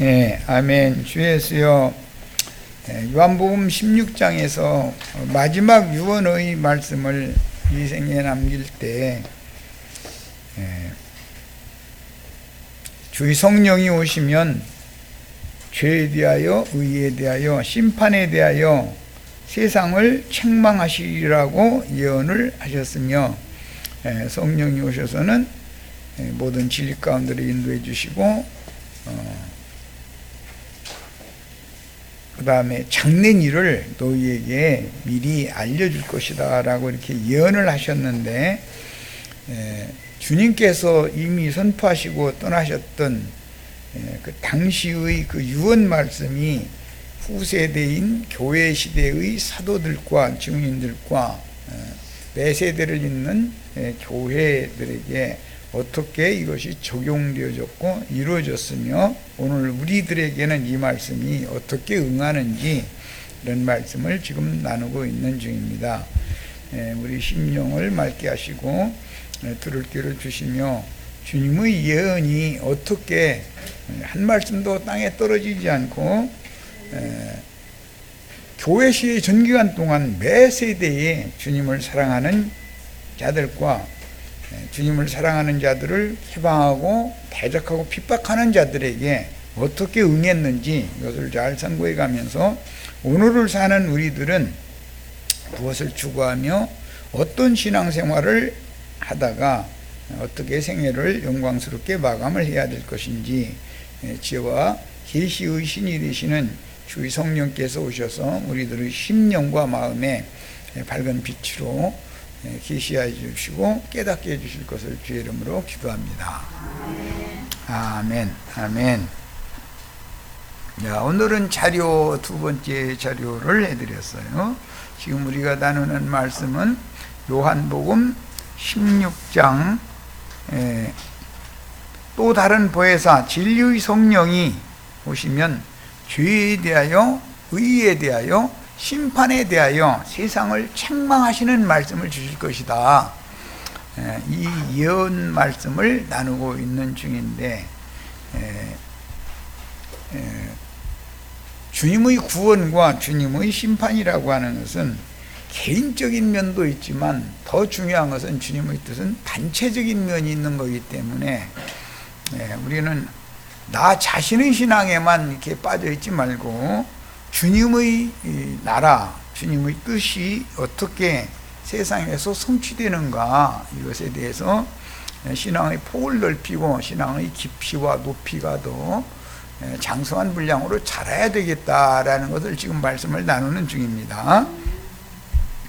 예, 아멘. 주 예수여, 요한복음 16장에서 마지막 유언의 말씀을 이 생에 남길 때 주의 성령이 오시면 죄에 대하여, 의에 대하여, 심판에 대하여 세상을 책망하시리라고 예언을 하셨으며, 성령이 오셔서는 모든 진리 가운데로 인도해 주시고, 그 다음에 장래 일을 너희에게 미리 알려줄 것이다 라고 이렇게 예언을 하셨는데, 주님께서 이미 선포하시고 떠나셨던 그 당시의 그 유언 말씀이 후세대인 교회 시대의 사도들과 증인들과 매 세대를 잇는 교회들에게 어떻게 이것이 적용되어졌고 이루어졌으며, 오늘 우리들에게는 이 말씀이 어떻게 응하는지 이런 말씀을 지금 나누고 있는 중입니다. 우리 심령을 맑게 하시고 들을 귀를 주시며, 주님의 예언이 어떻게 한 말씀도 땅에 떨어지지 않고 교회 시의 전기간 동안 매 세대에 주님을 사랑하는 자들과 주님을 사랑하는 자들을 해방하고 대적하고 핍박하는 자들에게 어떻게 응했는지 이것을 잘 상고해 가면서, 오늘을 사는 우리들은 무엇을 추구하며 어떤 신앙생활을 하다가 어떻게 생애를 영광스럽게 마감을 해야 될 것인지, 지혜와 계시의 신이 되시는 주의 성령께서 오셔서 우리들의 심령과 마음에 밝은 빛으로 계시하여 주시고 깨닫게 해주실 것을 주의 이름으로 기도합니다. 아멘. 아멘. 자, 오늘은 자료 두 번째 자료를 해드렸어요. 지금 우리가 나누는 말씀은 요한복음 16장 또 다른 보혜사 진리의 성령이 오시면 죄에 대하여, 의에 대하여, 심판에 대하여 세상을 책망하시는 말씀을 주실 것이다. 이 예언 말씀을 나누고 있는 중인데, 주님의 구원과 주님의 심판이라고 하는 것은 개인적인 면도 있지만 더 중요한 것은 주님의 뜻은 단체적인 면이 있는 거기 때문에 우리는 나 자신의 신앙에만 이렇게 빠져 있지 말고 주님의 나라, 주님의 뜻이 어떻게 세상에서 성취되는가, 이것에 대해서 신앙의 폭을 넓히고 신앙의 깊이와 높이가 더 장성한 분량으로 자라야 되겠다라는 것을 지금 말씀을 나누는 중입니다.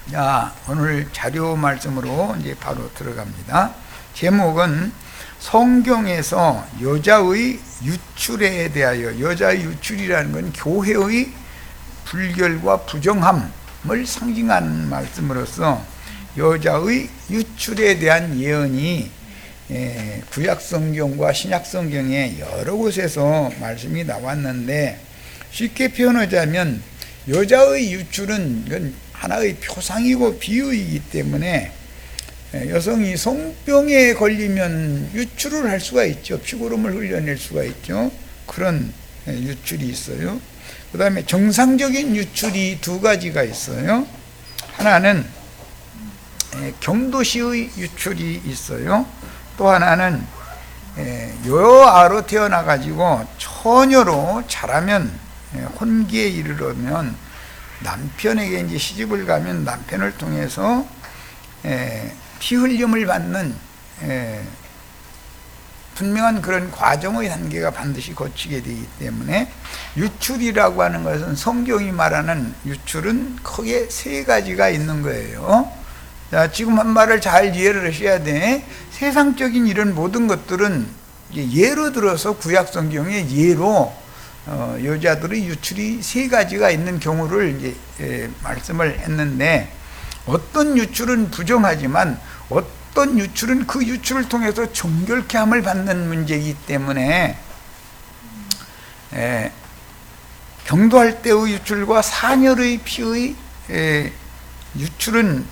자, 오늘 자료 말씀으로 이제 바로 들어갑니다. 제목은 성경에서 여자의 유출에 대하여, 여자의 유출이라는 건 교회의 불결과 부정함을 상징하는 말씀으로서 여자의 유출에 대한 예언이 구약성경과 신약성경에 여러 곳에서 말씀이 나왔는데, 쉽게 표현하자면 여자의 유출은 하나의 표상이고 비유이기 때문에 여성이 성병에 걸리면 유출을 할 수가 있죠. 피고름을 흘려낼 수가 있죠. 그런 유출이 있어요. 그 다음에 정상적인 유출이 두 가지가 있어요. 하나는 경도시의 유출이 있어요. 또 하나는 여아로 태어나가지고 처녀로 자라면, 혼기에 이르러면 남편에게 이제 시집을 가면 남편을 통해서 피 흘림을 받는 분명한 그런 과정의 단계가 반드시 거치게 되기 때문에, 유출이라고 하는 것은, 성경이 말하는 유출은 크게 세 가지가 있는 거예요. 자, 지금 한 말을 잘 이해를 하셔야 돼. 세상적인 이런 모든 것들은 예로 들어서 구약 성경의 예로 여자들의 유출이 세 가지가 있는 경우를 이제 말씀을 했는데, 어떤 유출은 부정하지만 어떤 유출은 그 유출을 통해서 정결케 함을 받는 문제이기 때문에, 경도할 때의 유출과 사녀의 피의 유출은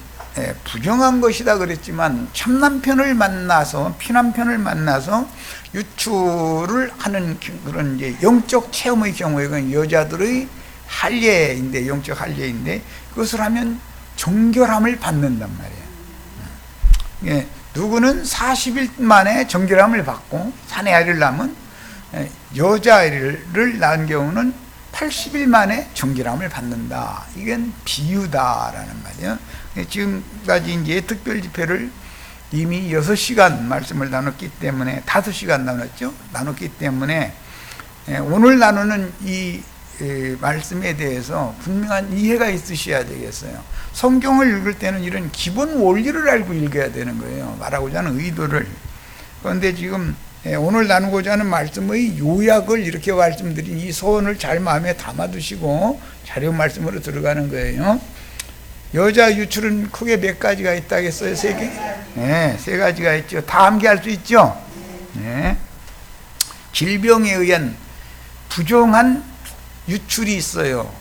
부정한 것이다 그랬지만 참남편을 만나서 피남편을 만나서 유출을 하는 그런 이제 영적 체험의 경우에 그 여자들의 할례인데, 영적 할례인데 그것을 하면 정결함을 받는단 말이에요. 누구는 40일 만에 정결함을 받고 사내 아이를 낳으면, 여자아이를 낳은 경우는 80일 만에 정결함을 받는다. 이건 비유다라는 말이에요. 지금까지 이제 특별 집회를 이미 6시간 말씀을 나눴기 때문에, 5시간 나눴기 때문에 오늘 나누는 이 말씀에 대해서 분명한 이해가 있으셔야 되겠어요. 성경을 읽을 때는 이런 기본 원리를 알고 읽어야 되는 거예요. 말하고자 하는 의도를. 그런데 지금 오늘 나누고자 하는 말씀의 요약을 이렇게 말씀드린 이 소원을 잘 마음에 담아두시고 자료 말씀으로 들어가는 거예요. 여자 유출은 크게 몇 가지가 있다겠어요? 3개? 네, 3가지가 있죠. 다 암기할 수 있죠? 네. 질병에 의한 부정한 유출이 있어요.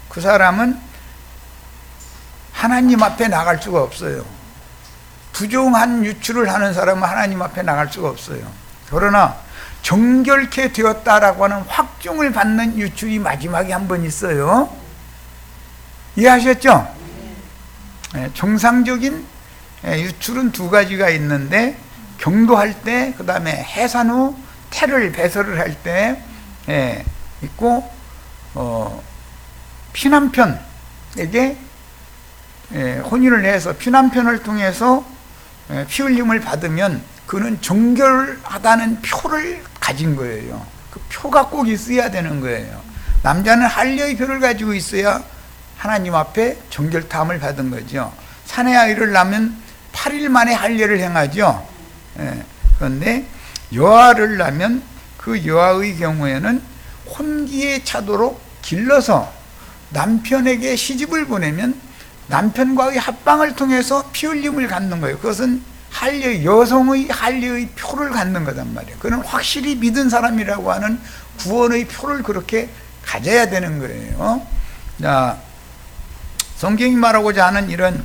그 사람은 하나님 앞에 나갈 수가 없어요. 부정한 유출을 하는 사람은 하나님 앞에 나갈 수가 없어요. 그러나 정결케 되었다라고 하는 확증을 받는 유출이 마지막에 한 번 있어요. 이해하셨죠? 정상적인 유출은 2가지가 있는데, 경도할 때, 그 다음에 해산 후 배설을 할 때 있고, 피남편에게 혼인을 해서 피남편을 통해서 피 흘림을 받으면 그는 정결하다는 표를 가진 거예요. 그 표가 꼭 있어야 되는 거예요. 남자는 할례의 표를 가지고 있어야 하나님 앞에 정결탐을 받은 거죠. 사내 아이를 낳으면 8일 만에 할례를 행하죠. 그런데 여아를 낳으면 그 여아의 경우에는 혼기에 차도록 길러서 남편에게 시집을 보내면 남편과의 합방을 통해서 피 흘림을 갖는 거예요. 그것은 여성의 할례의 표를 갖는 거단 말이에요. 그는 확실히 믿은 사람이라고 하는 구원의 표를 그렇게 가져야 되는 거예요. 자, 성경이 말하고자 하는 이런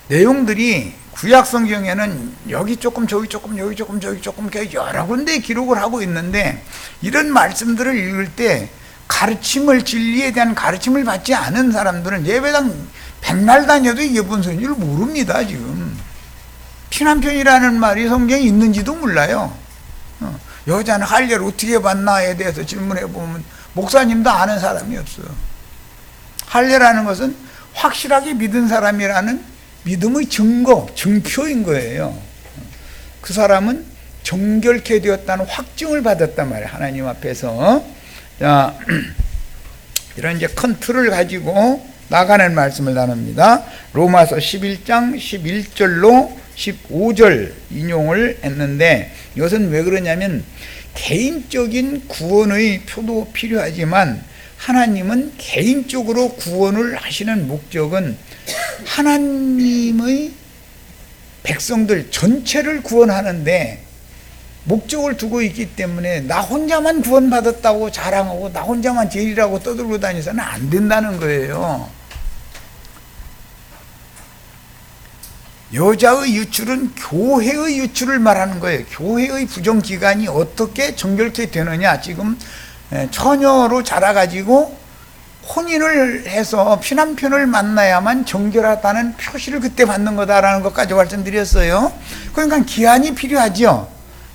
내용들이 구약 성경에는 여기 조금 저기 조금 여기 조금 저기 조금 여러 군데 기록을 하고 있는데, 이런 말씀들을 읽을 때 진리에 대한 가르침을 받지 않은 사람들은 예배당 백날 다녀도 이게 무슨 소리인지 모릅니다. 지금 피남편이라는 말이 성경에 있는지도 몰라요. 여자는 할례를 어떻게 받나에 대해서 질문해 보면 목사님도 아는 사람이 없어요. 할례라는 것은 확실하게 믿은 사람이라는 믿음의 증표인 거예요. 그 사람은 정결케 되었다는 확증을 받았단 말이에요. 하나님 앞에서. 자, 이런 이제 큰 틀을 가지고 나가는 말씀을 나눕니다. 로마서 11장 11절로 15절 인용을 했는데, 이것은 왜 그러냐면 개인적인 구원의 표도 필요하지만 하나님은 개인적으로 구원을 하시는 목적은 하나님의 백성들 전체를 구원하는데 목적을 두고 있기 때문에 나 혼자만 구원받았다고 자랑하고 나 혼자만 제일이라고 떠들고 다니서는 안 된다는 거예요. 여자의 유출은 교회의 유출을 말하는 거예요. 교회의 부정기간이 어떻게 정결케 되느냐. 지금 처녀로 자라가지고 혼인을 해서 피남편을 만나야만 정결하다는 표시를 그때 받는 거다라는 것까지 말씀드렸어요. 그러니까 기한이 필요하죠.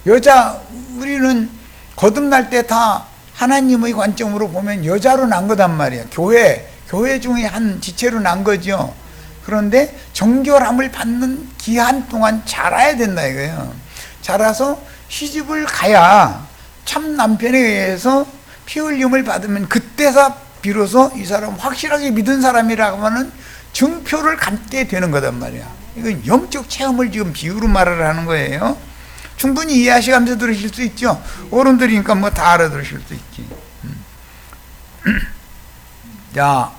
우리는 거듭날 때 다 하나님의 관점으로 보면 여자로 난 거단 말이에요. 교회 중에 한 지체로 난 거죠. 그런데 정결함을 받는 기한 동안 자라야 된다 이거예요. 자라서 시집을 가야 참 남편에 의해서 피 흘림을 받으면 그때서 비로소 이 사람 확실하게 믿은 사람이라고 하는 증표를 갖게 되는 거단 말이야. 이건 영적 체험을 지금 비유로 말을 하는 거예요. 충분히 이해하시면서 들으실 수 있죠. 어른들이니까 뭐 다 알아들으실 수 있지. 자,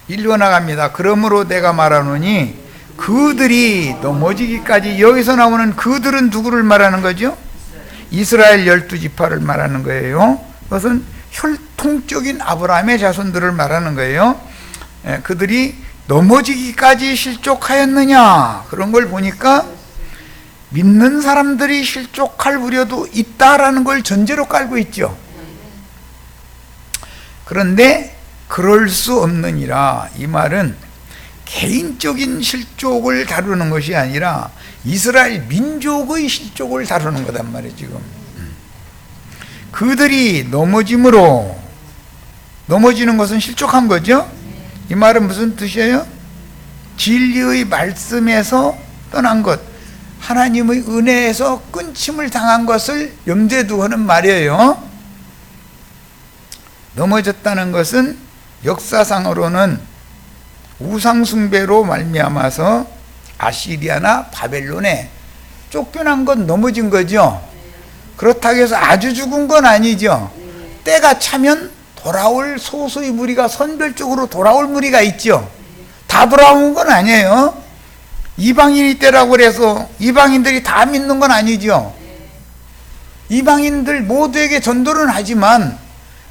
일로 나갑니다. 그러므로 내가 말하노니 그들이 넘어지기까지. 여기서 나오는 그들은 누구를 말하는 거죠? 이스라엘 12지파를 말하는 거예요. 그것은 혈통적인 아브라함의 자손들을 말하는 거예요. 그들이 넘어지기까지 실족하였느냐, 그런 걸 보니까 믿는 사람들이 실족할 우려도 있다라는 걸 전제로 깔고 있죠. 그런데 그럴 수 없느니라, 이 말은 개인적인 실족을 다루는 것이 아니라 이스라엘 민족의 실족을 다루는 거단 말이에요. 지금 그들이 넘어지는 것은 실족한 거죠. 이 말은 무슨 뜻이에요? 진리의 말씀에서 떠난 것, 하나님의 은혜에서 끊침을 당한 것을 염두에 두고 하는 말이에요. 넘어졌다는 것은 역사상으로는 우상숭배로 말미암아서 아시리아나 바벨론에 쫓겨난 건 넘어진 거죠. 그렇다고 해서 아주 죽은 건 아니죠. 때가 차면 돌아올 소수의 무리가, 선별적으로 돌아올 무리가 있죠. 다 돌아온 건 아니에요. 이방인이 때라고 그래서 이방인들이 다 믿는 건 아니죠. 이방인들 모두에게 전도는 하지만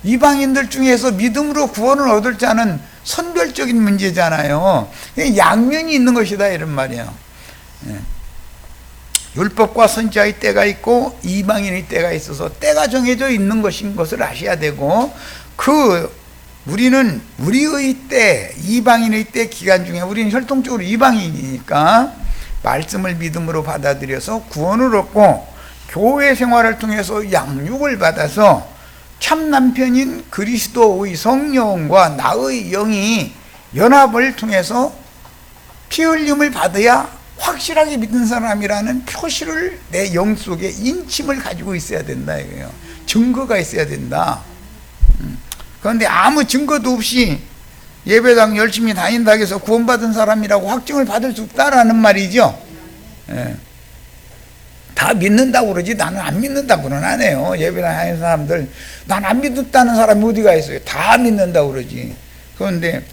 이방인들 중에서 믿음으로 구원을 얻을 자는 선별적인 문제잖아요. 양면이 있는 것이다, 이런 말이에요. 율법과 선지자의 때가 있고 이방인의 때가 있어서 때가 정해져 있는 것인 것을 아셔야 되고, 우리는 우리의 때, 이방인의 때 기간 중에 우리는 혈통적으로 이방인이니까 말씀을 믿음으로 받아들여서 구원을 얻고 교회 생활을 통해서 양육을 받아서 참 남편인 그리스도의 성령과 나의 영이 연합을 통해서 피 흘림을 받아야 확실하게 믿는 사람이라는 표시를 내 영 속에 인침을 가지고 있어야 된다 이거예요. 증거가 있어야 된다. 그런데 아무 증거도 없이 예배당 열심히 다닌다고 해서 구원받은 사람이라고 확증을 받을 수 없다라는 말이죠. 다 믿는다고 그러지 나는 안 믿는다고는 안 해요. 예배당 다니는 사람들, 난 안 믿는다는 사람이 어디가 있어요? 다 믿는다고 그러지. 그런데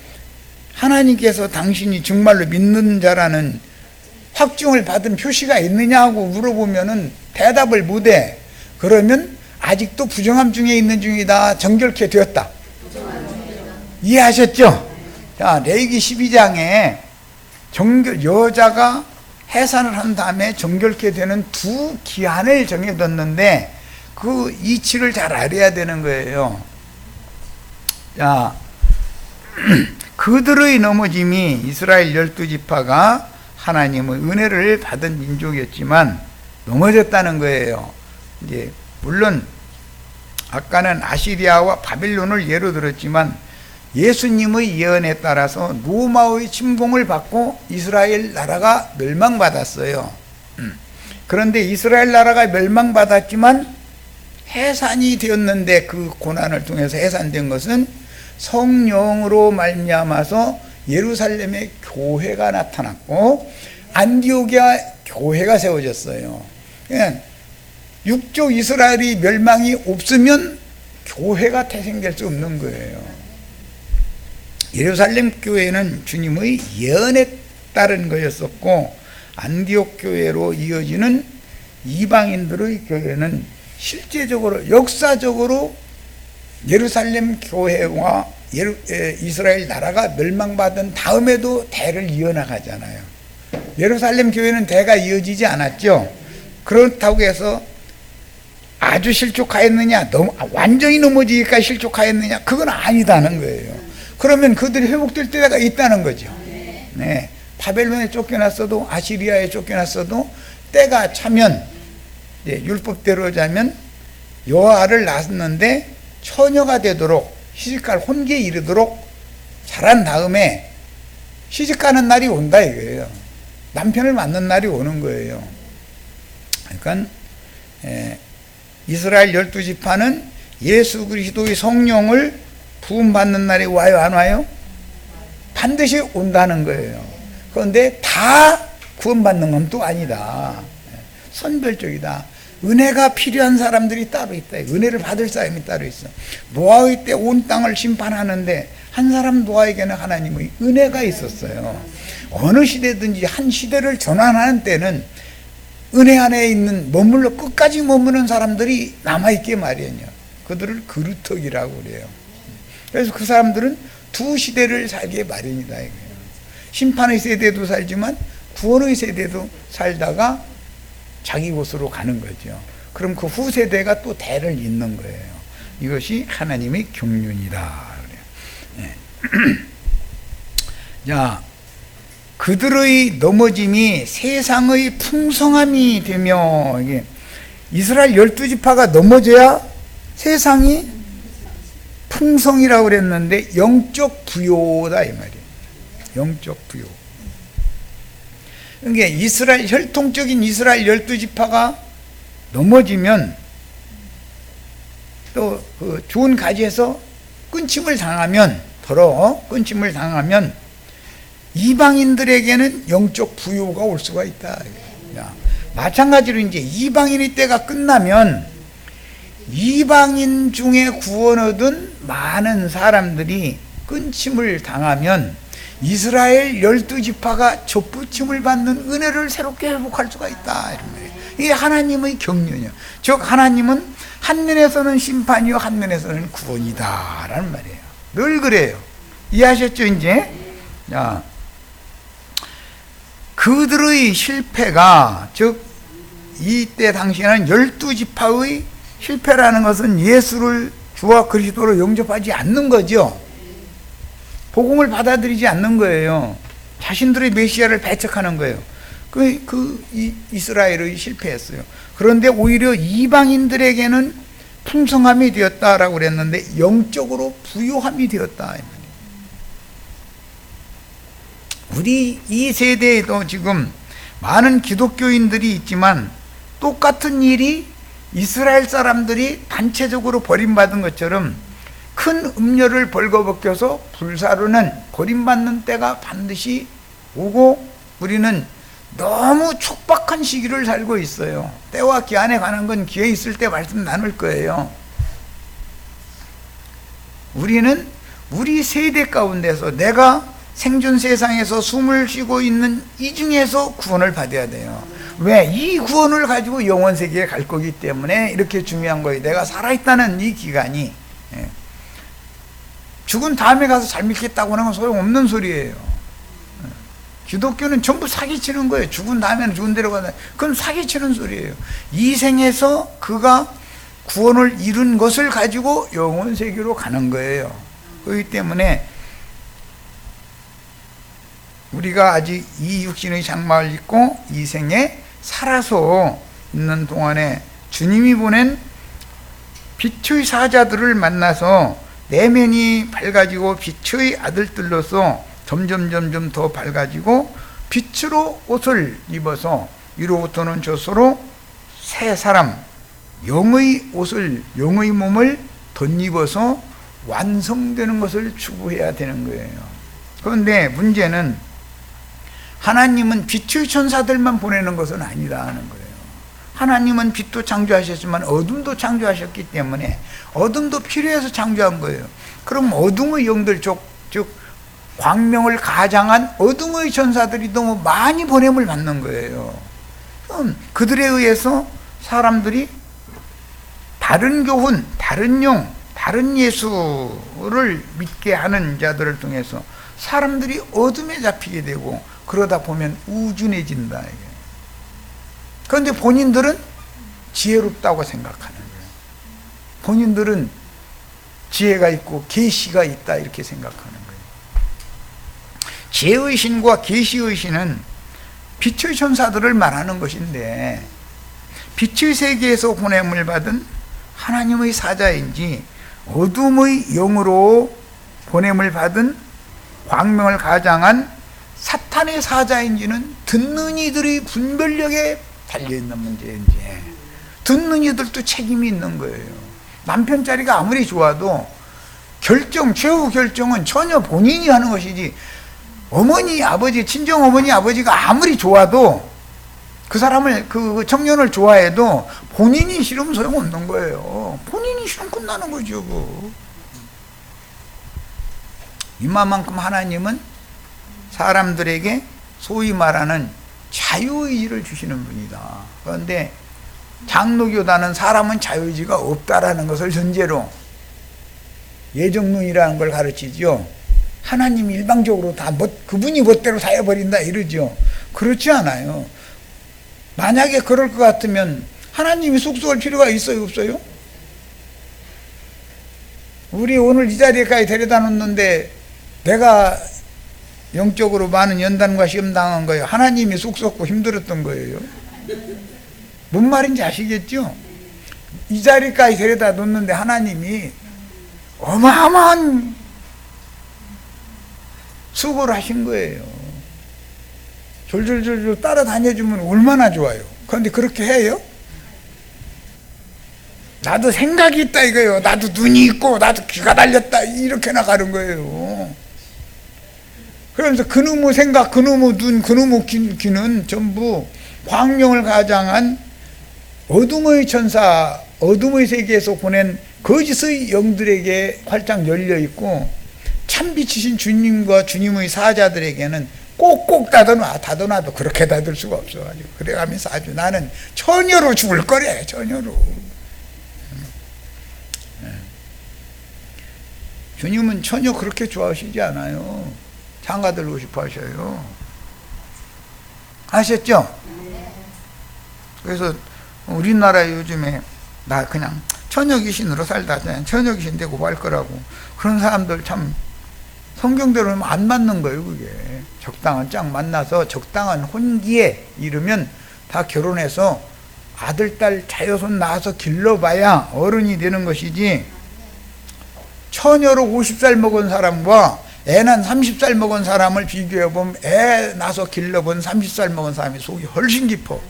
하나님께서 당신이 정말로 믿는 자라는 확증을 받은 표시가 있느냐고 물어보면은 대답을 못해. 그러면 아직도 부정함 중에 있는 중이다. 정결케 되었다. 이해하셨죠? 자, 레위기 12장에 여자가 해산을 한 다음에 정결케 되는 두 기한을 정해뒀는데 그 이치를 잘 알아야 되는 거예요. 자, 그들의 넘어짐이 이스라엘 12지파가 하나님의 은혜를 받은 민족이었지만 넘어졌다는 거예요. 이제 물론 아까는 아시리아와 바빌론을 예로 들었지만 예수님의 예언에 따라서 로마의 침공을 받고 이스라엘 나라가 멸망받았어요. 그런데 이스라엘 나라가 멸망받았지만 해산이 되었는데 그 고난을 통해서 해산된 것은 성령으로 말미암아서 예루살렘에 교회가 나타났고 안디오기아 교회가 세워졌어요. 그냥 육조 이스라엘이 멸망이 없으면 교회가 태생될 수 없는 거예요. 예루살렘 교회는 주님의 예언에 따른 거였었고 안디옥 교회로 이어지는 이방인들의 교회는 실제적으로 역사적으로 예루살렘 교회와 이스라엘 나라가 멸망받은 다음에도 대를 이어나가잖아요. 예루살렘 교회는 대가 이어지지 않았죠. 그렇다고 해서 아주 실족하였느냐, 완전히 넘어지기까지 실족하였느냐, 그건 아니다는 거예요. 그러면 그들이 회복될 때가 있다는 거죠. 네, 바벨론에 쫓겨났어도 아시리아에 쫓겨났어도 때가 차면 율법대로 자면 여아를 낳았는데 처녀가 되도록 시집갈 혼기에 이르도록 자란 다음에 시집가는 날이 온다 이거예요. 남편을 만난 날이 오는 거예요. 그러니까 이스라엘 12지파는 예수 그리스도의 성령을 부음받는 날이 와요, 안 와요? 반드시 온다는 거예요. 그런데 다 구원받는 건 또 아니다. 선별적이다. 은혜가 필요한 사람들이 따로 있다. 은혜를 받을 사람이 따로 있어. 노아의 때 온 땅을 심판하는데 한 사람 노아에게는 하나님의 은혜가 있었어요. 어느 시대든지 한 시대를 전환하는 때는 은혜 안에 있는 끝까지 머무는 사람들이 남아있게 마련이에요. 그들을 그루터기라고 그래요. 그래서 그 사람들은 두 시대를 살기에 마련이다 이거예요. 심판의 세대도 살지만 구원의 세대도 살다가 자기 곳으로 가는 거죠. 그럼 그 후세대가 또 대를 잇는 거예요. 이것이 하나님의 경륜이다. 네. 자, 그들의 넘어짐이 세상의 풍성함이 되며, 이게 이스라엘 12지파가 넘어져야 세상이 풍성이라고 그랬는데 영적 부요다 이 말이에요. 영적 부요. 그러니까 이스라엘 혈통적인 이스라엘 12지파가 넘어지면 또 그 좋은 가지에서 끊임을 당하면 끊임을 당하면 이방인들에게는 영적 부요가 올 수가 있다. 마찬가지로 이제 이방인의 때가 끝나면 이방인 중에 구원 얻은 많은 사람들이 끊임을 당하면 이스라엘 12지파가 접붙임을 받는 은혜를 새롭게 회복할 수가 있다. 이런 말이에요. 이게 하나님의 경륜이요. 즉 하나님은 한 면에서는 심판이요 한 면에서는 구원이다 라는 말이에요. 늘 그래요. 이해하셨죠 이제? 자, 그들의 실패가 즉 이때 당시에는 12지파의 실패라는 것은 예수를 주와 그리스도로 영접하지 않는 거죠. 복음을 받아들이지 않는 거예요. 자신들의 메시아를 배척하는 거예요. 이스라엘의 실패였어요. 그런데 오히려 이방인들에게는 풍성함이 되었다라고 그랬는데 영적으로 부요함이 되었다. 우리 이 세대에도 지금 많은 기독교인들이 있지만 똑같은 일이 이스라엘 사람들이 단체적으로 버림받은 것처럼 큰 음료를 벌거벗겨서 불사르는 버림받는 때가 반드시 오고 우리는 너무 촉박한 시기를 살고 있어요. 때와 기한에 관한 건 기회 있을 때 말씀 나눌 거예요. 우리는 우리 세대 가운데서 내가 생존 세상에서 숨을 쉬고 있는 이 중에서 구원을 받아야 돼요. 왜? 이 구원을 가지고 영원 세계에 갈 거기 때문에 이렇게 중요한 거예요. 내가 살아있다는 이 기간이. 죽은 다음에 가서 잘 믿겠다고 하는 건 소용없는 소리예요. 기독교는 전부 사기치는 거예요. 죽은 다음에는 죽은 대로 가다. 그건 사기치는 소리예요. 이 생에서 그가 구원을 이룬 것을 가지고 영원 세계로 가는 거예요. 그렇기 때문에 우리가 아직 이 육신의 장막을 입고 이 생에 살아서 있는 동안에 주님이 보낸 빛의 사자들을 만나서 내면이 밝아지고 빛의 아들들로서 점점 더 밝아지고 빛으로 옷을 입어서 위로부터는 저서로 새 사람 영의 옷을 영의 몸을 덧입어서 완성되는 것을 추구해야 되는 거예요. 그런데 문제는 하나님은 빛의 천사들만 보내는 것은 아니다 하는 거예요. 하나님은 빛도 창조하셨지만 어둠도 창조하셨기 때문에 어둠도 필요해서 창조한 거예요. 그럼 어둠의 영들 즉 광명을 가장한 어둠의 천사들이 너무 많이 보냄을 받는 거예요. 그럼 그들에 의해서 사람들이 다른 교훈, 다른 용, 다른 예수를 믿게 하는 자들을 통해서 사람들이 어둠에 잡히게 되고 그러다 보면 우준해진다. 그런데 본인들은 지혜롭다고 생각하는 거예요. 본인들은 지혜가 있고 계시가 있다 이렇게 생각하는 거예요. 지혜의 신과 계시의 신은 빛의 천사들을 말하는 것인데 빛의 세계에서 보냄을 받은 하나님의 사자인지 어둠의 영으로 보냄을 받은 광명을 가장한 사탄의 사자인지는 듣는 이들의 분별력에 달려있는 문제인지 듣는 이들도 책임이 있는 거예요. 남편 자리가 아무리 좋아도 최후 결정은 전혀 본인이 하는 것이지 어머니, 아버지, 친정어머니, 아버지가 아무리 좋아도 그 사람을, 그 청년을 좋아해도 본인이 싫으면 소용없는 거예요. 본인이 싫으면 끝나는 거죠. 이만큼 하나님은 사람들에게 소위 말하는 자유의지를 주시는 분이다. 그런데 장로교단은 사람은 자유의지가 없다라는 것을 전제로 예정론이라는 걸 가르치죠. 하나님이 일방적으로 다 그분이 멋대로 다 해버린다 이러죠. 그렇지 않아요. 만약에 그럴 것 같으면 하나님이 숙소할 필요가 있어요, 없어요? 우리 오늘 이 자리에까지 데려다 놓는데 내가 영적으로 많은 연단과 시험 당한 거예요. 하나님이 쑥 썩고 힘들었던 거예요. 뭔 말인지 아시겠죠? 이 자리까지 데려다 놓는데 하나님이 어마어마한 수고를 하신 거예요. 졸졸졸졸 따라다녀주면 얼마나 좋아요. 그런데 그렇게 해요? 나도 생각이 있다 이거예요. 나도 눈이 있고 나도 귀가 달렸다 이렇게 나가는 거예요. 그러면서 그놈의 생각, 그놈의 눈, 그놈의 귀는 전부 광명을 가장한 어둠의 천사, 어둠의 세계에서 보낸 거짓의 영들에게 활짝 열려 있고 참빛이신 주님과 주님의 사자들에게는 꼭꼭 닫아놔도 그렇게 닫을 수가 없어가지고 그래가면서 아주 나는 처녀로 죽을 거래, 처녀로. 주님은 처녀 그렇게 좋아하시지 않아요. 장가들고 싶어 하셔요. 아셨죠? 그래서 우리나라 요즘에 나 그냥 처녀 귀신으로 살다 그냥 처녀 귀신 되고 말 거라고 그런 사람들 참 성경대로 안 맞는 거예요. 그게 적당한 짝 만나서 적당한 혼기에 이르면 다 결혼해서 아들, 딸, 자녀손 낳아서 길러봐야 어른이 되는 것이지, 처녀로 50살 먹은 사람과 애 난 30살 먹은 사람을 비교해보면 애 낳아서 길러본 30살 먹은 사람이 속이 훨씬 깊어.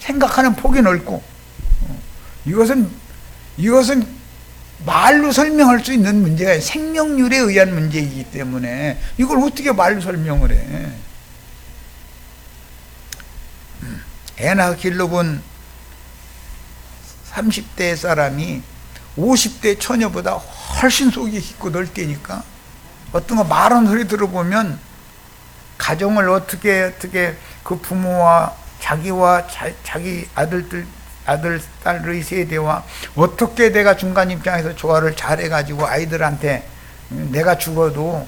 생각하는 폭이 넓고, 이것은 말로 설명할 수 있는 문제가 아니라 생명률에 의한 문제이기 때문에 이걸 어떻게 말로 설명을 해. 애 낳아 길러본 30대 사람이 50대 처녀보다 훨씬 속이 깊고 넓다니까. 어떤 거 말하는 소리 들어보면 가정을 어떻게 그 부모와 자기와 자기 아들, 딸의 세대와 어떻게 내가 중간 입장에서 조화를 잘 해가지고 아이들한테 내가 죽어도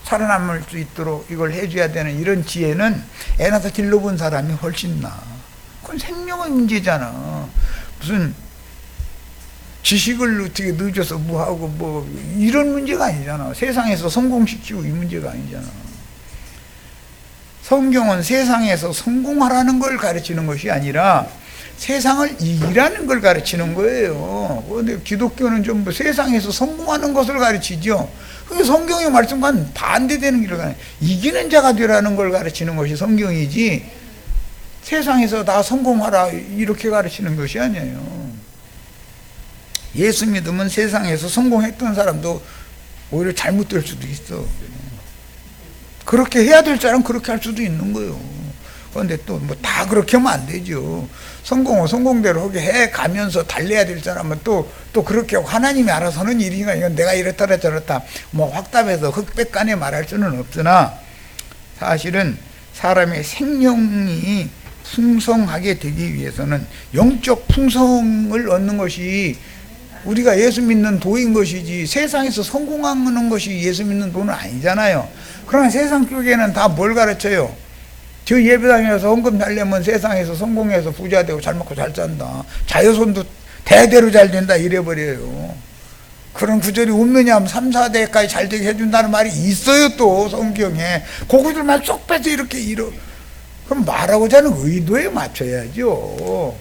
살아남을 수 있도록 이걸 해줘야 되는 이런 지혜는 애 낳아서 길러본 사람이 훨씬 나아. 그건 생명의 문제잖아. 무슨 지식을 어떻게 늦어서 뭐하고 뭐 이런 문제가 아니잖아. 세상에서 성공시키고 이 문제가 아니잖아. 성경은 세상에서 성공하라는 걸 가르치는 것이 아니라 세상을 이기라는 걸 가르치는 거예요. 근데 기독교는 전부 세상에서 성공하는 것을 가르치죠. 그게 성경의 말씀과는 반대되는 길을 가는, 이기는 자가 되라는 걸 가르치는 것이 성경이지 세상에서 다 성공하라 이렇게 가르치는 것이 아니에요. 예수 믿으면 세상에서 성공했던 사람도 오히려 잘못될 수도 있어. 그렇게 해야 될 사람은 그렇게 할 수도 있는 거예요. 그런데 또 뭐 다 그렇게 하면 안 되죠. 성공은 성공대로 하게 해 가면서 달래야 될 사람은 또 그렇게 하고 하나님이 알아서 하는 일이니까 이건 내가 이렇다 저렇다 뭐 확답해서 흑백간에 말할 수는 없으나, 사실은 사람의 생명이 풍성하게 되기 위해서는 영적 풍성을 얻는 것이 우리가 예수 믿는 도인 것이지, 세상에서 성공하는 것이 예수 믿는 도는 아니잖아요. 그러나 세상 쪽에는 다 뭘 가르쳐요? 저 예배당에서 헌금 잘 내면 세상에서 성공해서 부자 되고 잘 먹고 잘 산다, 자녀손도 대대로 잘 된다 이래버려요. 그런 구절이 없느냐 하면 3, 4대까지 잘 되게 해준다는 말이 있어요. 또 성경에 그것들만 쏙 빼서 이렇게 그럼 말하고자 하는 의도에 맞춰야죠.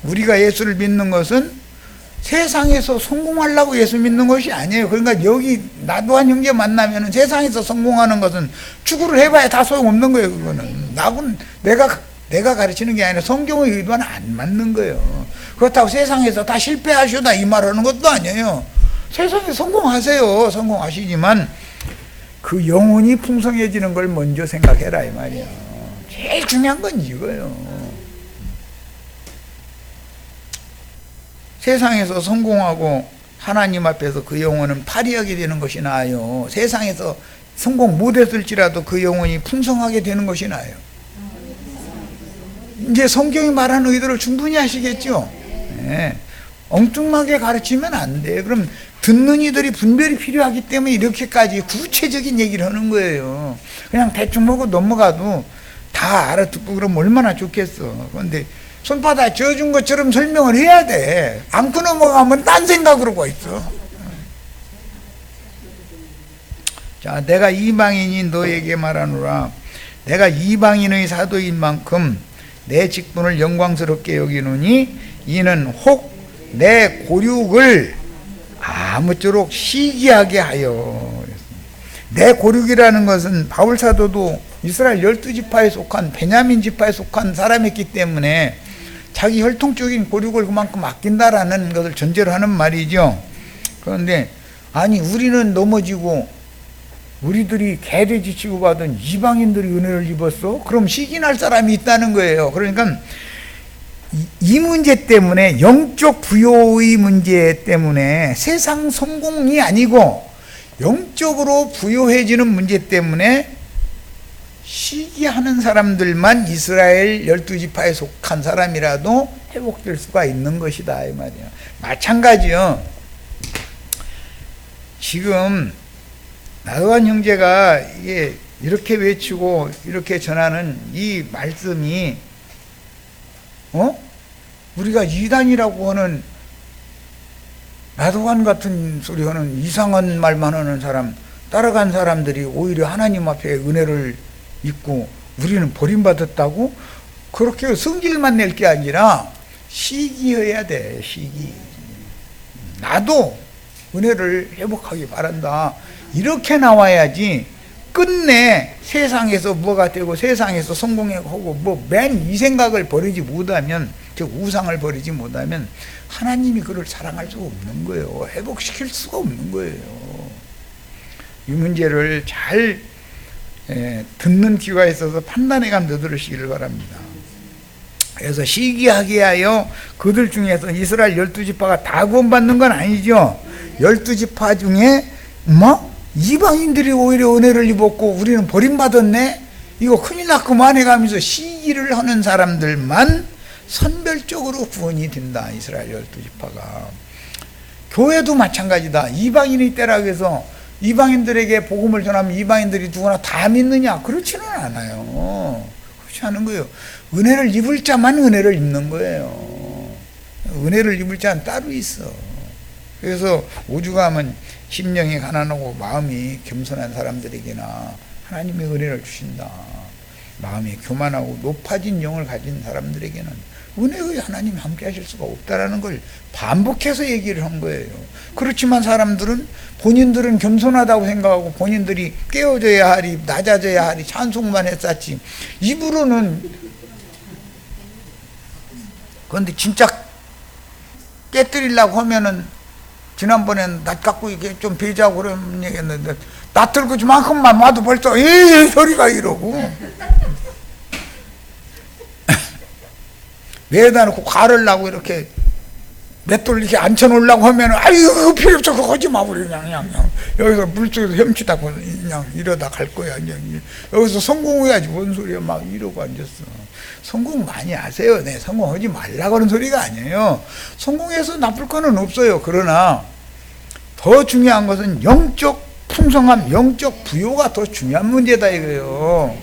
우리가 예수를 믿는 것은 세상에서 성공하려고 예수 믿는 것이 아니에요. 그러니까 여기 나도한 형제 만나면 세상에서 성공하는 것은 추구를 해봐야 다 소용없는 거예요. 그거는 나하고는 내가 가르치는 게 아니라 성경의 의도는 안 맞는 거예요. 그렇다고 세상에서 다 실패하셔다 이 말하는 것도 아니에요. 세상에 성공하세요. 성공하시지만 그 영혼이 풍성해지는 걸 먼저 생각해라 이 말이야. 제일 중요한 건 이거예요. 세상에서 성공하고 하나님 앞에서 그 영혼은 파리하게 되는 것이 나아요. 세상에서 성공 못했을지라도 그 영혼이 풍성하게 되는 것이 나아요. 이제 성경이 말하는 의도를 충분히 아시겠죠? 네. 엉뚱하게 가르치면 안 돼. 그럼 듣는 이들이 분별이 필요하기 때문에 이렇게까지 구체적인 얘기를 하는 거예요. 그냥 대충 보고 넘어가도 다 알아듣고 그러면 얼마나 좋겠어. 그런데 손바닥 쥐어준 것처럼 설명을 해야 돼. 안고 넘어가면 딴 생각으로 가 있어. 자, 내가 이방인이 너에게 말하노라. 내가 이방인의 사도인 만큼 내 직분을 영광스럽게 여기노니 이는 혹 내 고륙을 아무쪼록 시기하게 하여. 내 고륙이라는 것은 바울 사도도 이스라엘 12지파에 속한 베냐민 지파에 속한 사람이었기 때문에 자기 혈통적인 고륙을 그만큼 아낀다라는 것을 전제로 하는 말이죠. 그런데 아니 우리는 넘어지고 우리들이 개돼지 취급하던 이방인들이 은혜를 입었어? 그럼 시기날 사람이 있다는 거예요. 그러니까 이 문제 때문에, 영적 부요의 문제 때문에, 세상 성공이 아니고 영적으로 부요해지는 문제 때문에 시기하는 사람들만 이스라엘 12지파에 속한 사람이라도 회복될 수가 있는 것이다 이 말이에요. 마찬가지요. 지금 나도한 형제가 이게 이렇게 외치고 이렇게 전하는 이 말씀이 우리가 이단이라고 하는 나도한 같은 소리 하는 이상한 말만 하는 사람, 따라간 사람들이 오히려 하나님 앞에 은혜를 입고 우리는 버림받았다고 그렇게 성질만 낼 게 아니라 시기해야 돼. 시기. 나도 은혜를 회복하기 바란다. 이렇게 나와야지 끝내 세상에서 뭐가 되고 세상에서 성공하고 뭐 맨 이 생각을 버리지 못하면, 즉 우상을 버리지 못하면 하나님이 그를 사랑할 수가 없는 거예요. 회복시킬 수가 없는 거예요. 이 문제를 잘 듣는 귀가 있어서 판단해감 들으시기를 바랍니다. 그래서 시기하게 하여 그들 중에서 이스라엘 12지파가 다 구원받는 건 아니죠. 12지파 중에 이방인들이 오히려 은혜를 입었고 우리는 버림받았네? 이거 큰일 났구만 해가면서 시기를 하는 사람들만 선별적으로 구원이 된다. 이스라엘 12지파가. 교회도 마찬가지다. 이방인이 때라고 해서 이방인들에게 복음을 전하면 이방인들이 누구나 다 믿느냐? 그렇지는 않아요. 그렇지 않은 거예요. 은혜를 입을 자만 은혜를 입는 거예요. 은혜를 입을 자는 따로 있어. 그래서 오죽하면 심령이 가난하고 마음이 겸손한 사람들에게나 하나님의 은혜를 주신다. 마음이 교만하고 높아진 영을 가진 사람들에게는 은혜의 하나님 함께 하실 수가 없다라는 걸 반복해서 얘기를 한 거예요. 그렇지만 사람들은 본인들은 겸손하다고 생각하고 본인들이 깨어져야 하리, 낮아져야 하리 찬송만 했었지 입으로는. 그런데 진짜 깨뜨리려고 하면은 지난번엔 낯 갖고 이렇게 좀 배자고 그런 얘기했는데 낯 들고 저만큼만 와도 벌써 에이 소리가 이러고 매다 놓고 가르려고 이렇게 맷돌 이렇게 앉혀놓으려고 하면은 아유 필요 없어 그거 하지 마 그냥 여기서 물속에서 헤엄치다 그냥 이러다 갈 거야. 그냥 여기서 성공해야지 뭔 소리야 막 이러고 앉았어. 성공 많이 하세요. 네, 성공하지 말라고 하는 소리가 아니에요. 성공해서 나쁠 거는 없어요. 그러나 더 중요한 것은 영적 풍성함, 영적 부요가 더 중요한 문제다 이거예요.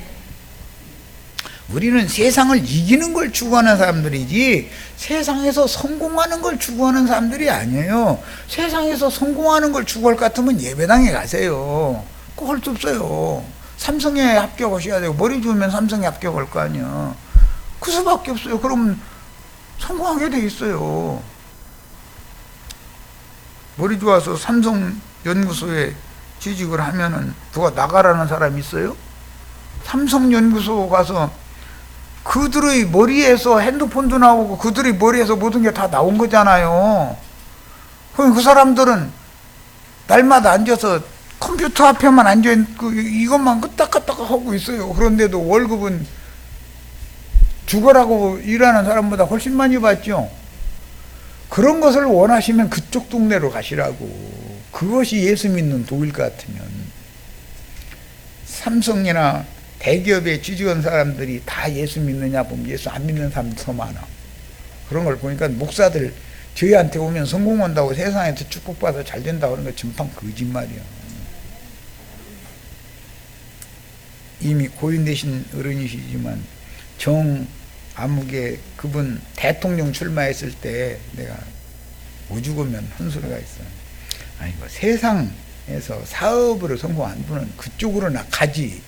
우리는 세상을 이기는 걸 추구하는 사람들이지 세상에서 성공하는 걸 추구하는 사람들이 아니에요. 세상에서 성공하는 걸 추구할 것 같으면 예배당에 가세요. 그거 할 수 없어요. 삼성에 합격하셔야 되고 머리 좋으면 삼성에 합격할 거 아니야. 그 수밖에 없어요. 그럼 성공하게 돼 있어요. 머리 좋아서 삼성 연구소에 취직을 하면은 누가 나가라는 사람이 있어요? 삼성 연구소 가서 그들의 머리에서 핸드폰도 나오고 그들의 머리에서 모든 게 다 나온 거잖아요. 그럼 그 사람들은 날마다 앉아서 컴퓨터 앞에만 앉아있고 이것만 끄딱끄딱 하고 있어요. 그런데도 월급은 죽어라고 일하는 사람보다 훨씬 많이 받죠. 그런 것을 원하시면 그쪽 동네로 가시라고. 그것이 예수 믿는 도일 것 같으면. 삼성이나 대기업에 취직한 사람들이 다 예수 믿느냐 보면 예수 안 믿는 사람이 더 많아. 그런 걸 보니까 목사들 저희한테 오면 성공 온다고 세상에서 축복받아 잘 된다고 하는 거 전판 거짓말이야. 이미 고인되신 어른이시지만 정 아무개 그분 대통령 출마했을 때 내가 오죽으면 한 소리가 있어요. 아니 뭐 세상에서 사업으로 성공한 분은 그쪽으로나 가지.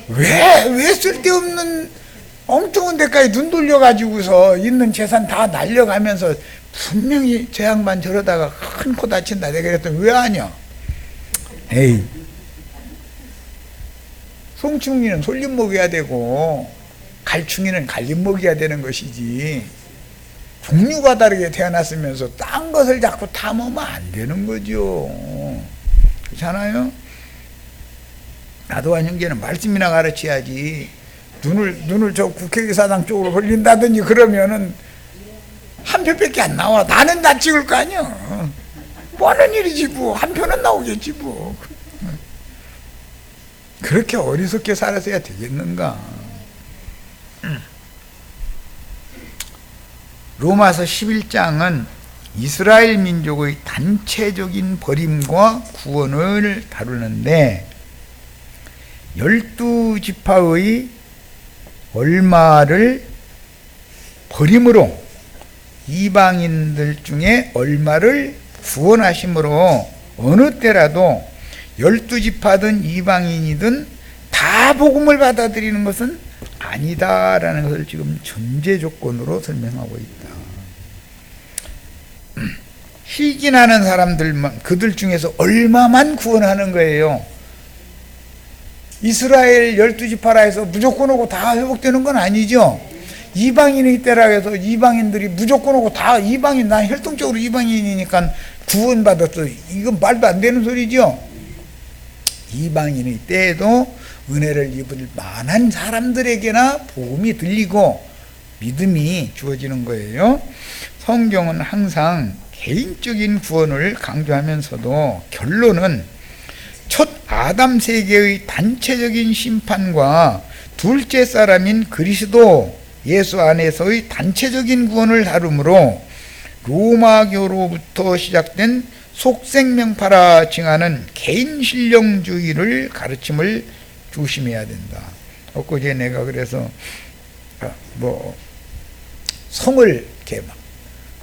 왜 쓸데없는 엉뚱한 데까지 눈 돌려가지고서 있는 재산 다 날려가면서 분명히 저 양반 저러다가 큰 코 다친다 내가 그랬더니 왜 하냐. 에이, 송충이는 솔잎 먹여야 되고 갈충이는 갈잎 먹여야 되는 것이지, 종류가 다르게 태어났으면서 딴 것을 자꾸 탐하면 안 되는 거죠. 그렇잖아요. 나도한 형제는 말씀이나 가르쳐야지 눈을 저 국회의사당 쪽으로 돌린다든지 그러면은 한 표밖에 안 나와. 나는 다 찍을 거 아니야. 뭐 하는 일이지 뭐. 한 표는 나오겠지 뭐. 그렇게 어리석게 살아서야 되겠는가. 로마서 11장은 이스라엘 민족의 단체적인 버림과 구원을 다루는데 12지파의 얼마를 버림으로 이방인들 중에 얼마를 구원하심으로 어느 때라도 12지파든 이방인이든 다 복음을 받아들이는 것은 아니다라는 것을 지금 전제 조건으로 설명하고 있다. 희긴하는 사람들만, 그들 중에서 얼마만 구원하는 거예요. 이스라엘 12지파라 해서 무조건 오고 다 회복되는 건 아니죠. 이방인의 때라 해서 이방인들이 무조건 오고 다 이방인, 난 혈통적으로 이방인이니까 구원받았어, 이건 말도 안 되는 소리죠. 이방인의 때에도 은혜를 입을 만한 사람들에게나 복음이 들리고 믿음이 주어지는 거예요. 성경은 항상 개인적인 구원을 강조하면서도 결론은 첫 아담 세계의 단체적인 심판과 둘째 사람인 그리스도 예수 안에서의 단체적인 구원을 다루므로 로마교로부터 시작된 속생명파라 칭하는 개인 신령주의를 가르침을 조심해야 된다. 엊그제 내가 그래서 성을 이렇게 막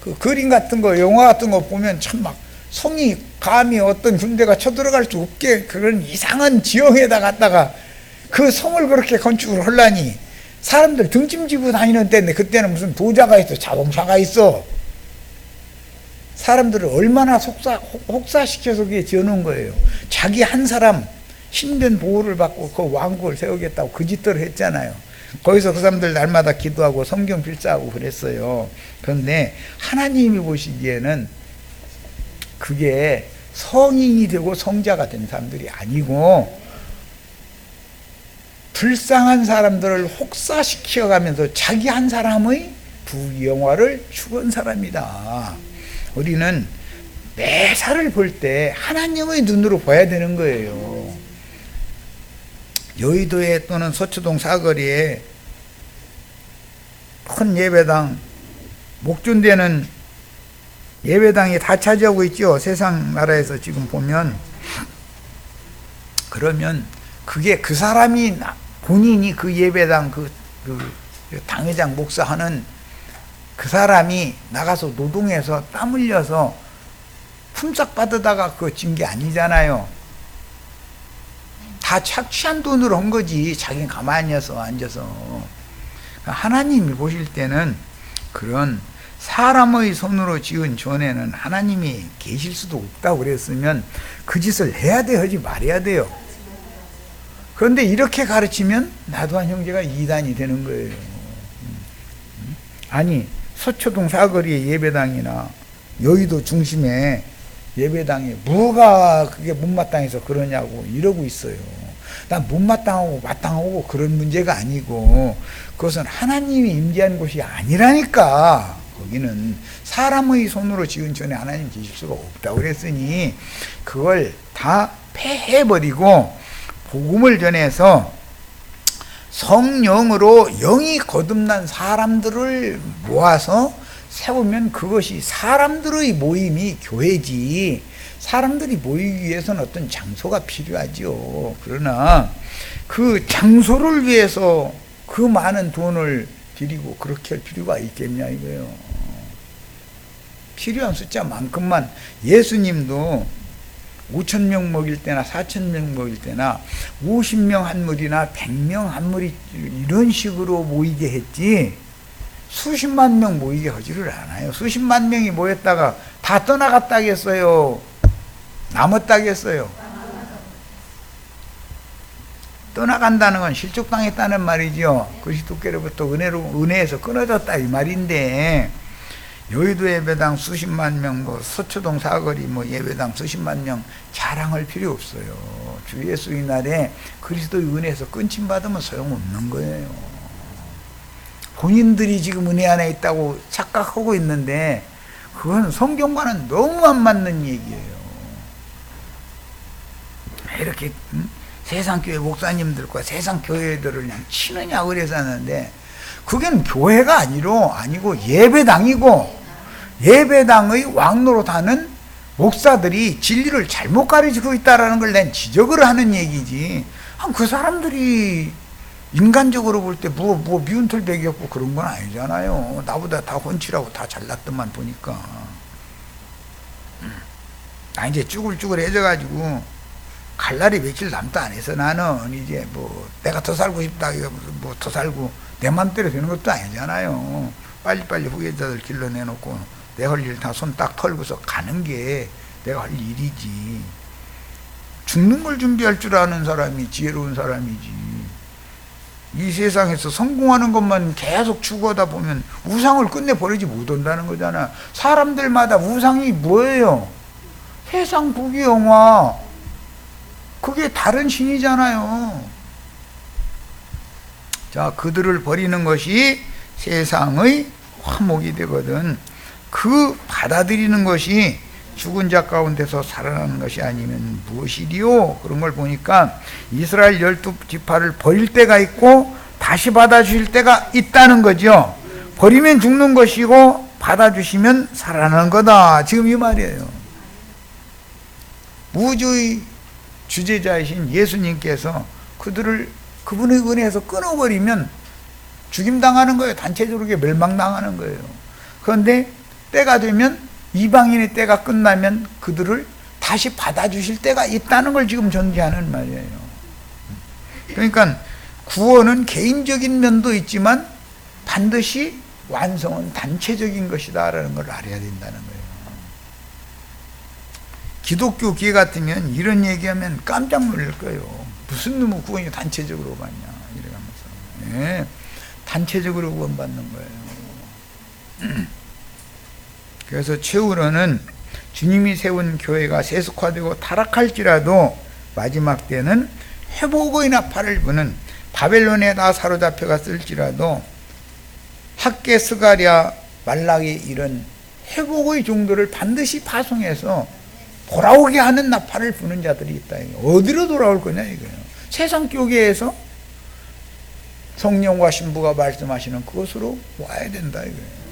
그 그림 같은 거, 영화 같은 거 보면 참 막 성이 감히 어떤 군대가 쳐들어갈 수 없게 그런 이상한 지형에다 갖다가 그 성을 그렇게 건축을 하려니 사람들 등짐 지고 다니는 때인데 그때는 무슨 도자가 있어, 자동차가 있어. 사람들을 얼마나 혹사시켜서 그게 지어놓은 거예요. 자기 한 사람 신변 보호를 받고 그 왕국을 세우겠다고 그 짓들을 했잖아요. 거기서 그 사람들 날마다 기도하고 성경 필사하고 그랬어요. 그런데 하나님이 보시기에는 그게 성인이 되고 성자가 된 사람들이 아니고 불쌍한 사람들을 혹사시켜가면서 자기 한 사람의 부영화를 추구한 사람이다. 우리는 매사를 볼 때 하나님의 눈으로 봐야 되는 거예요. 여의도에 또는 서초동 사거리에 큰 예배당, 목존대는 예배당이 다 차지하고 있죠. 세상 나라에서 지금 보면. 그러면 그게 그 사람이 본인이 그 예배당 그 당회장 목사하는 그 사람이 나가서 노동해서 땀 흘려서 품삯 받으다가 그거 진 게 아니잖아요. 다 착취한 돈으로 한 거지. 자기는 가만히 앉아서. 하나님이 보실 때는 그런 사람의 손으로 지은 전에는 하나님이 계실 수도 없다고 그랬으면 그 짓을 해야 돼, 하지 말아야 돼요. 그런데 이렇게 가르치면 나도 한 형제가 이단이 되는 거예요. 아니, 서초동 사거리의 예배당이나 여의도 중심에 예배당에 뭐가 그게 못마땅해서 그러냐고 이러고 있어요. 난 못마땅하고 마땅하고 그런 문제가 아니고 그것은 하나님이 임재한 곳이 아니라니까. 거기는 사람의 손으로 지은 전에 하나님 계실 수가 없다고 그랬으니 그걸 다 폐해버리고 복음을 전해서 성령으로 영이 거듭난 사람들을 모아서 세우면 그것이 사람들의 모임이 교회지, 사람들이 모이기 위해서는 어떤 장소가 필요하죠. 그러나 그 장소를 위해서 그 많은 돈을 들이고 그렇게 할 필요가 있겠냐 이거예요. 필요한 숫자만큼만. 예수님도 5,000명 먹일 때나 4,000명 먹일 때나 50명 한 무리나 100명 한 무리 이런 식으로 모이게 했지, 수십만 명 모이게 하지를 않아요. 수십만 명이 모였다가 다 떠나갔다겠어요? 남았다겠어요? 떠나간다는 건 실족당했다는 말이죠. 그리스도께로부터 은혜에서 끊어졌다 이 말인데, 여의도 예배당 수십만 명, 뭐 서초동 사거리 뭐 예배당 수십만 명 자랑할 필요 없어요. 주 예수의 날에 그리스도의 은혜에서 끊임 받으면 소용없는 거예요. 본인들이 지금 은혜 안에 있다고 착각하고 있는데 그건 성경과는 너무 안 맞는 얘기예요. 이렇게 세상 교회 목사님들과 세상 교회들을 그냥 치느냐 그래서 하는데, 그게는 교회가 아니고 예배당이고, 예배당의 왕노릇하는 목사들이 진리를 잘못 가르치고 있다라는 걸 난 지적을 하는 얘기지. 그 사람들이 인간적으로 볼 때 뭐 미운 털 베겼고 그런 건 아니잖아요. 나보다 다 혼칠하고 다 잘났더만 보니까. 나 이제 쭈글쭈글해져가지고 갈 날이 며칠 남도 안 해서 나는 이제 뭐 내가 더 살고 싶다, 뭐 더 살고 내 맘대로 되는 것도 아니잖아요. 빨리빨리 후계자들 길러내놓고 내 할 일 다 손 딱 털고서 가는 게 내가 할 일이지. 죽는 걸 준비할 줄 아는 사람이 지혜로운 사람이지. 이 세상에서 성공하는 것만 계속 추구하다 보면 우상을 끝내버리지 못한다는 거잖아. 사람들마다 우상이 뭐예요? 세상 부귀영화. 그게 다른 신이잖아요. 자, 그들을 버리는 것이 세상의 화목이 되거든. 그 받아들이는 것이 죽은 자 가운데서 살아나는 것이 아니면 무엇이리요? 그런 걸 보니까 이스라엘 12지파를 버릴 때가 있고 다시 받아주실 때가 있다는 거죠. 버리면 죽는 것이고 받아주시면 살아나는 거다, 지금 이 말이에요. 우주의 주제자이신 예수님께서 그분의 은혜에서 끊어버리면 죽임당하는 거예요. 단체적으로 멸망당하는 거예요. 그런데 때가 되면, 이방인의 때가 끝나면 그들을 다시 받아주실 때가 있다는 걸 지금 전제하는 말이에요. 그러니까 구원은 개인적인 면도 있지만 반드시 완성은 단체적인 것이다 라는 걸 알아야 된다는 거예요. 기독교 계 같으면 이런 얘기하면 깜짝 놀랄 거예요. 무슨 놈의 구원이 단체적으로 받냐 이러면서. 네, 단체적으로 구원받는 거예요. 그래서 최후로는 주님이 세운 교회가 세속화되고 타락할지라도 마지막 때는 회복의 나팔을 부는, 바벨론에 다 사로잡혀갔을지라도 학계, 스가랴, 말라기 이런 회복의 종들을 반드시 파송해서 돌아오게 하는 나팔을 부는 자들이 있다. 어디로 돌아올 거냐 이거예요. 세상 교계에서 성령과 신부가 말씀하시는 그것으로 와야 된다 이거예요.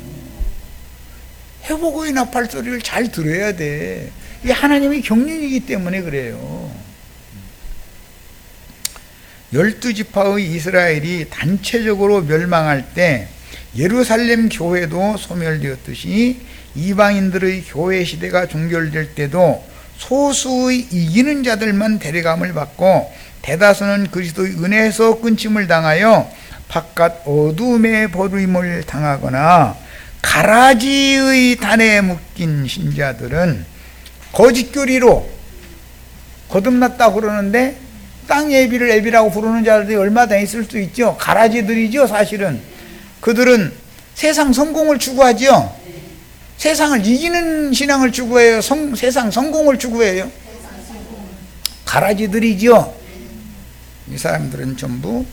회복의 나팔 소리를 잘 들어야 돼. 이게 하나님의 경륜이기 때문에 그래요. 12지파의 이스라엘이 단체적으로 멸망할 때 예루살렘 교회도 소멸되었듯이 이방인들의 교회 시대가 종결될 때도 소수의 이기는 자들만 데려감을 받고 대다수는 그리스도의 은혜에서 끊임을 당하여 바깥 어둠의 버림을 당하거나, 가라지의 단에 묶인 신자들은 거짓교리로 거듭났다고 그러는데 땅 예비를 예비라고 부르는 자들이 얼마나 있을 수 있죠. 가라지들이죠. 사실은 그들은 세상 성공을 추구하죠. 세상을 이기는 신앙을 추구해요? 세상 성공을 추구해요? 가라지들이죠. 이 사람들은 전부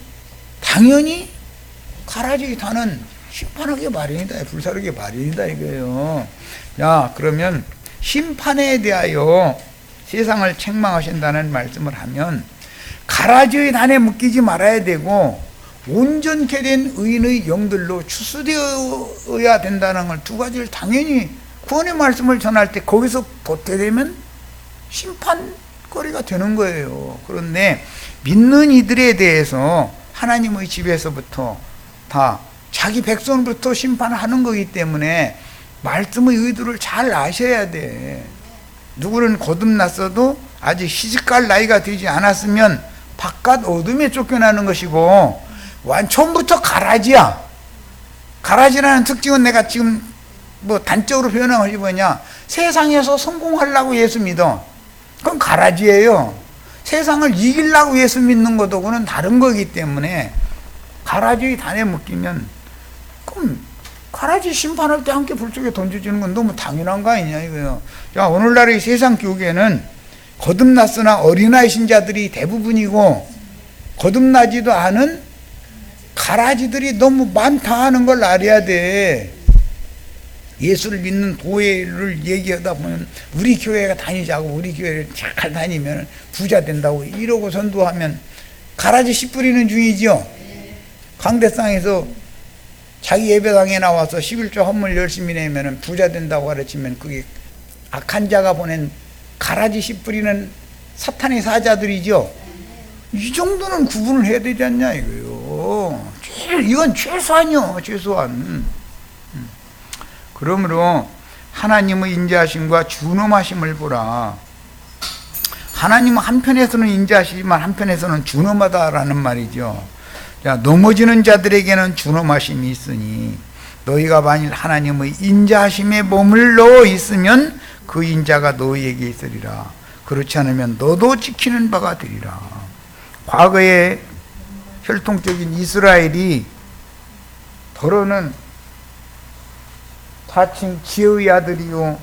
당연히 가라지 단은 심판하기 마련이다, 불사르기 마련이다 이거예요. 자, 그러면 심판에 대하여 세상을 책망하신다는 말씀을 하면 가라지의 단에 묶이지 말아야 되고 온전케 된 의인의 영들로 추수되어야 된다는 걸 두 가지를 당연히 구원의 말씀을 전할 때 거기서 보태되면 심판거리가 되는 거예요. 그런데 믿는 이들에 대해서 하나님의 집에서부터 다 자기 백성부터 심판하는 거기 때문에 말씀의 의도를 잘 아셔야 돼. 누구는 거듭났어도 아직 시집갈 나이가 되지 않았으면 바깥 어둠에 쫓겨나는 것이고, 처음부터 가라지야. 가라지라는 특징은 내가 지금 뭐 단적으로 표현한 것이 뭐냐, 세상에서 성공하려고 예수 믿어. 그건 가라지예요. 세상을 이기려고 예수 믿는 것도 그는 다른 거기 때문에 가라지의 단에 묶이면 그럼 가라지 심판할 때 함께 불 속에 던져지는 건 너무 당연한 거 아니냐 이거예요. 자, 오늘날의 세상 교계는 거듭났으나 어린아이 신자들이 대부분이고 거듭나지도 않은 가라지들이 너무 많다 하는 걸 알아야 돼. 예수를 믿는 교회를 얘기하다 보면 우리 교회가 다니자고, 우리 교회를 잘 다니면 부자 된다고 이러고 선도하면 가라지 씨 뿌리는 중이죠. 강대상에서 자기 예배당에 나와서 11조 헌물 열심히 내면 부자 된다고 가르치면 그게 악한 자가 보낸 가라지 씨 뿌리는 사탄의 사자들이죠. 이 정도는 구분을 해야 되지 않냐 이거요. 이건 최소한이요, 최소한. 그러므로 하나님의 인자하심과 준엄하심을 보라. 하나님은 한편에서는 인자하시지만 한편에서는 준엄하다라는 말이죠. 자, 넘어지는 자들에게는 준엄하심이 있으니 너희가 만일 하나님의 인자하심에 몸을 넣어 있으면 그 인자가 너희에게 있으리라. 그렇지 않으면 너도 지키는 바가 되리라. 과거에 혈통적인 이스라엘이 더러는 자칭 지혜의 아들이요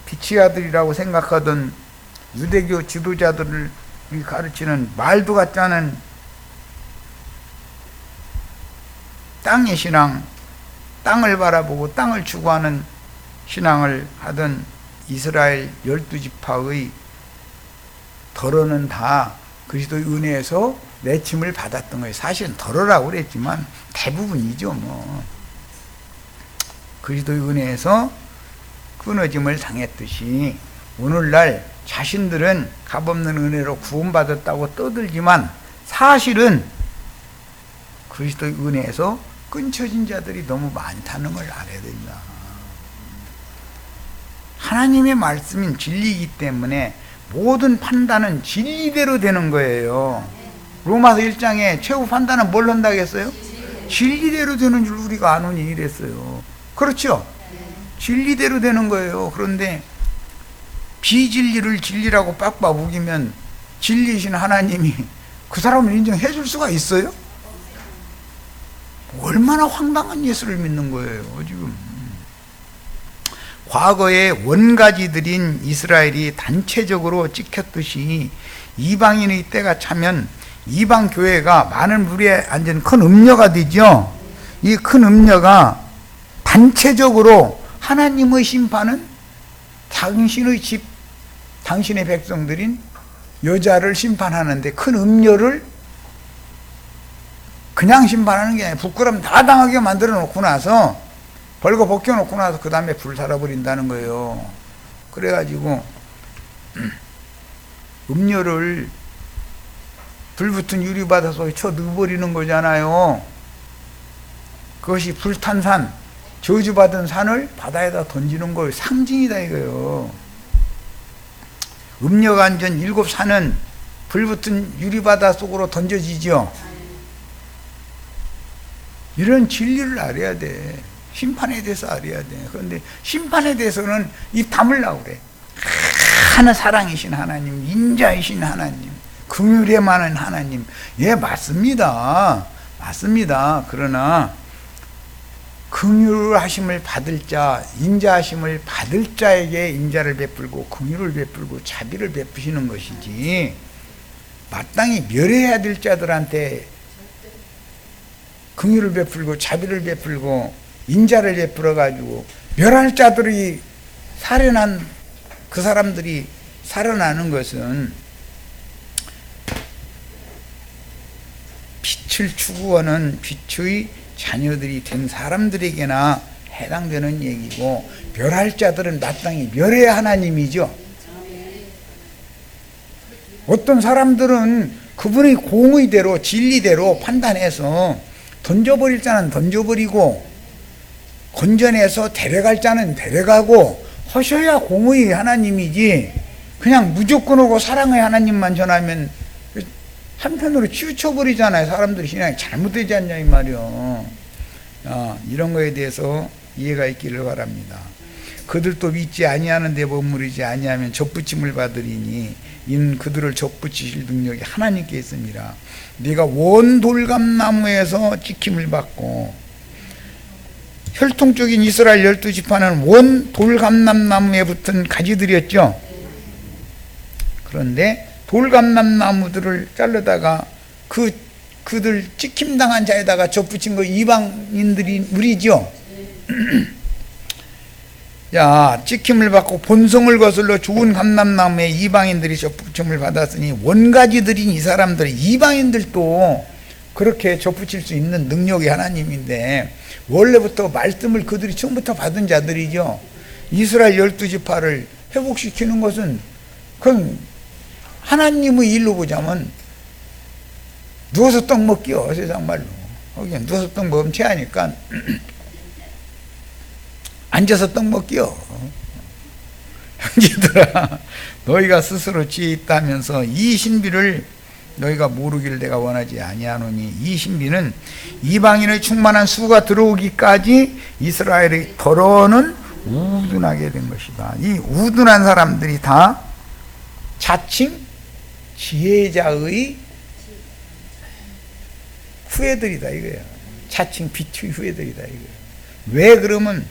빛의 아들이라고 생각하던 유대교 지도자들을 가르치는 말도 같지 않은 땅의 신앙, 땅을 바라보고 땅을 추구하는 신앙을 하던 이스라엘 12지파의 더러는 다 그리스도의 은혜에서 내침을 받았던 거예요. 사실은 더러라고 그랬지만 대부분이죠. 뭐 그리스도의 은혜에서 끊어짐을 당했듯이 오늘날 자신들은 값없는 은혜로 구원받았다고 떠들지만 사실은 그리스도의 은혜에서 끊쳐진 자들이 너무 많다는 걸 알아야 된다. 하나님의 말씀인 진리이기 때문에 모든 판단은 진리대로 되는 거예요. 로마서 1장에 최후 판단은 뭘 한다고 했어요? 진리대로 되는 줄 우리가 아노니 이랬어요. 그렇죠? 진리대로 되는 거예요. 그런데 비진리를 진리라고 빡빡 우기면 진리이신 하나님이 그 사람을 인정해 줄 수가 있어요? 얼마나 황당한 예수를 믿는 거예요 지금. 과거에 원가지들인 이스라엘이 단체적으로 찍혔듯이 이방인의 때가 차면 이방 교회가 많은 무리에 앉은 큰 음녀가 되죠. 이 큰 음녀가 단체적으로 하나님의 심판은 당신의 집, 당신의 백성들인 여자를 심판하는데 큰 음녀를 그냥 심판하는 게 아니라 부끄러움 다 당하게 만들어 놓고 나서 벌거 벗겨 놓고 나서 그 다음에 불살아 버린다는 거예요. 그래가지고 음료를 불붙은 유리바다 속에 쳐 넣어버리는 거잖아요. 그것이 불탄 산, 저주받은 산을 바다에다 던지는 거예요. 상징이다 이거예요. 음료가 앉은 7 산은 불붙은 유리바다 속으로 던져지죠. 이런 진리를 알아야 돼. 심판에 대해서 알아야 돼. 그런데 심판에 대해서는 입 다물라고 그래. 하나 사랑이신 하나님, 인자이신 하나님, 긍휼에 많은 하나님. 예, 맞습니다. 맞습니다. 그러나 긍휼하심을 받을 자, 인자하심을 받을 자에게 인자를 베풀고 긍휼을 베풀고 자비를 베푸시는 것이지 마땅히 멸해야 될 자들한테 긍휼을 베풀고 자비를 베풀고 인자를 베풀어 가지고 멸할 자들이 살해난 그 사람들이 살아나는 것은 빛을 추구하는 빛의 자녀들이 된 사람들에게나 해당되는 얘기고, 멸할 자들은 마땅히 멸의 하나님이죠. 어떤 사람들은 그분의 공의대로 진리대로 판단해서 던져버릴 자는 던져버리고 건져내서 데려갈 자는 데려가고 하셔야 공의의 하나님이지, 그냥 무조건 오고 사랑의 하나님만 전하면 한편으로 치우쳐버리잖아요. 사람들이 신앙이 잘못되지 않냐 이 말이요. 이런 거에 대해서 이해가 있기를 바랍니다. 그들도 믿지 아니하는데 머무르지 아니하면 접붙임을 받으리니 이는 그들을 접붙이실 능력이 하나님께 있습니다. 네가 원돌감나무에서 찍힘을 받고, 혈통적인 이스라엘 12지파는 원돌감나무에 붙은 가지들이었죠. 그런데 돌감나무들을 자르다가 그들 찍힘당한 자에다가 접붙인 거 이방인들이 우리죠. 자, 찍힘을 받고 본성을 거슬러 좋은 감람나무에 이방인들이 접붙임을 받았으니 원가지들인 이 사람들, 이방인들도 그렇게 접붙일 수 있는 능력이 하나님인데, 원래부터 말씀을 그들이 처음부터 받은 자들이죠. 이스라엘 12지파를 회복시키는 것은 그건 하나님의 일로 보자면 누워서 떡 먹기요, 세상 말로. 거기는 누워서 떡 먹으면 체하니까 앉아서 떡 먹기요. 형제들아, 너희가 스스로 지혜 있다면서 이 신비를 너희가 모르기를 내가 원하지 아니하노니, 이 신비는 이방인의 충만한 수가 들어오기까지 이스라엘의 더러는 우둔하게 된 것이다. 이 우둔한 사람들이 다 자칭 지혜자의 후예들이다 이거야. 자칭 빛의 후예들이다 이거야. 왜 그러면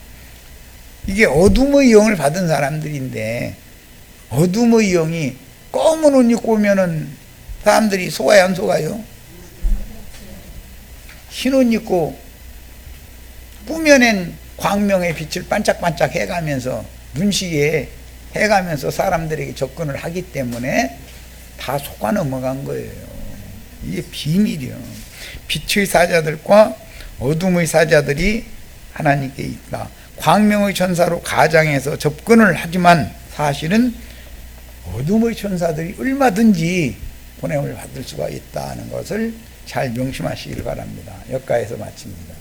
이게 어둠의 영을 받은 사람들인데, 어둠의 영이 검은 옷 입고 오면은 사람들이 속아요 안 속아요? 흰 옷 입고 꾸며낸 광명의 빛을 반짝반짝 해가면서, 눈시에 해가면서 사람들에게 접근을 하기 때문에 다 속아 넘어간 거예요. 이게 비밀이요. 빛의 사자들과 어둠의 사자들이 하나님께 있다. 광명의 천사로 가장해서 접근을 하지만 사실은 어둠의 천사들이 얼마든지 보냄을 받을 수가 있다는 것을 잘 명심하시길 바랍니다. 여기까지서 마칩니다.